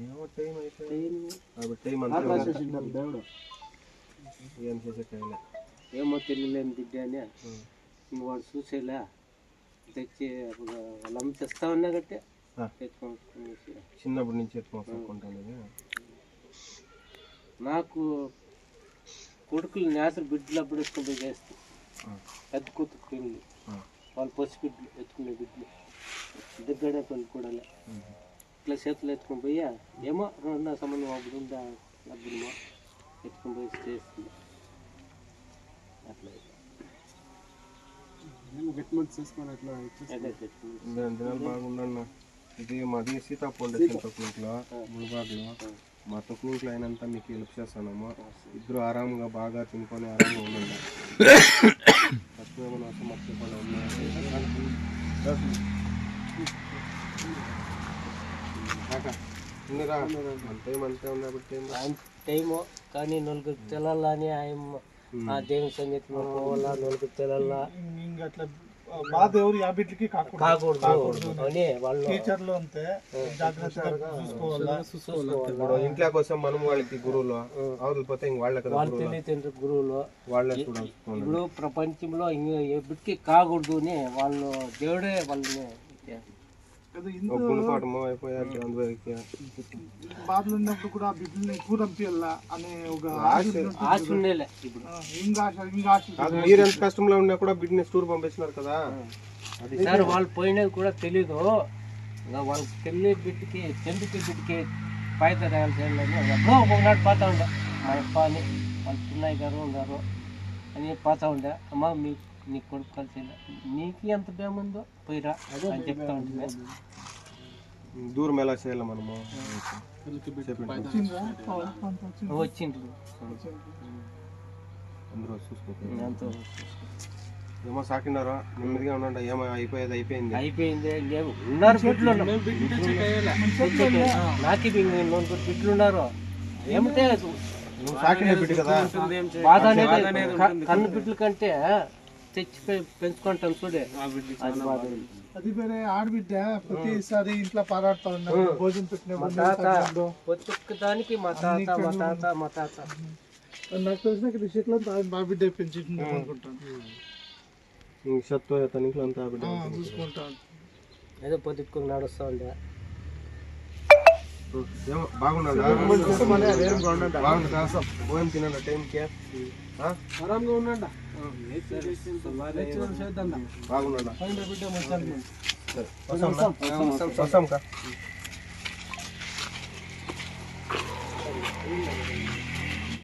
ఏమో టైం దేవుడు ఏం చేసే టైంలే ఏమో తెలియలేని బిడ్డ అని వాడు చూసేలే తెచ్చి వాళ్ళమ్మ తెస్తా ఉన్నా కట్టే చిన్నప్పటి నుంచి ఎత్తుకుంటాను. నాకు కొడుకులు నేసలు బిడ్డలు అప్పుడు ఎత్తుకుని పోయి చేస్తాను. పెద్ద కూతురు పెళ్ళి వాళ్ళు పసి బిడ్డలు ఎత్తుకునే బిడ్డలు దగ్గర పెళ్ళి కూడా ఇట్లా చేతులు ఎత్తుకుని పోయా ఏమో రెండు సంబంధం అప్పుడు ఉందా డబ్బులు ఎత్తుకుని పోయి చేస్తుంది. అట్లా బాగుండన్న. ఇది మాది సీతాపండు ఇంట్లో ముళబాగులో మా తొక్కునింట్లో అయినంతా మీకు హెల్ప్ చేస్తానమ్మా. ఇద్దరు ఆరాముగా బాగా తినుకొని ఆరాంగా ఉండండి. ఫస్ట్ ఏమైనా వస్తే మర్చిపోకుండా ఉన్నాయి. అంతే ఉన్నప్పుడు టైము కానీ నలుగురు తెల్లని ఆయన ఆ దేవుని సంగతి పోవాలా, నలుగురు తెల్లా అట్లా బాధ ఎవరు యాబిట్లకి కాకూడదు అని వాళ్ళు టీచర్లు అంతే జాగ్రత్తగా చూసుకోవాలి. ఇంట్లో కోసం మనం వాళ్ళకి గురువులు అవతలిపోతే వాళ్ళ తెలియదు గురువులు వాళ్ళే ఇప్పుడు ప్రపంచంలో ఎప్పటికీ కాకూడదు అని వాళ్ళు దేవుడే వాళ్ళని బాధలు ఉన్నప్పుడు కూడా బిడ్డల్ని ఎక్కువ రంపిల్లా అనే ఒక ఆశ ఉండేలే. మీరు ఎంత కష్టంలో ఉన్నా కూడా బిడ్డని టూర్ పంపిస్తున్నారు కదా. సార్ వాళ్ళు పోయినది కూడా తెలీదు. వాళ్ళకి తెల్లి బిడ్డకి చెందుకి బిడ్డకి పైత తయారు చేయాలని ఎప్పుడో ఒకనాడు పోతా ఉండే మా అప్ప అని వాళ్ళ చిన్నయ్య గారు ఉన్నారు అని పోతా ఉండే. అమ్మ నీ కొడుకు కలిసి నీకు ఎంత భయముందో పోయిరా అని చెప్తా ఉంటుంది. దూరం ఎలా చేయాలి మనము వచ్చిండ్రు అందరూ చూసుకో. ఏమో సాకినారా నెమ్మదిగా ఉండండి. ఏమో అయిపోయింది ఉన్నారు బిడ్డలు నాకే బిడ్డలు ఉన్నారు. ఏమిటే నువ్వు సాకిన బిడ్డ కదా బాధ అనేది కన్ను బిడ్డల కంటే తెచ్చి పెంచుకుంటాం చూడే అది వేరే ఆడబిడ్డ ప్రతిసారి ఇంట్లో పారాడుతా ఉన్నారు. భోజనం పెట్టిన దానికి మా తాత నాకు తెలిసిన విషయంలో మా బిడ్డ పెంచుకుంటాం అనుకుంటాను. చూసుకుంటాను ఏదో పొద్దుకుని నడుస్తూ ఉండే. బాగుందా తినండి టైంకి ఆరాంగా ఉన్నాడా బాగున్నా బిడ్డ మంచి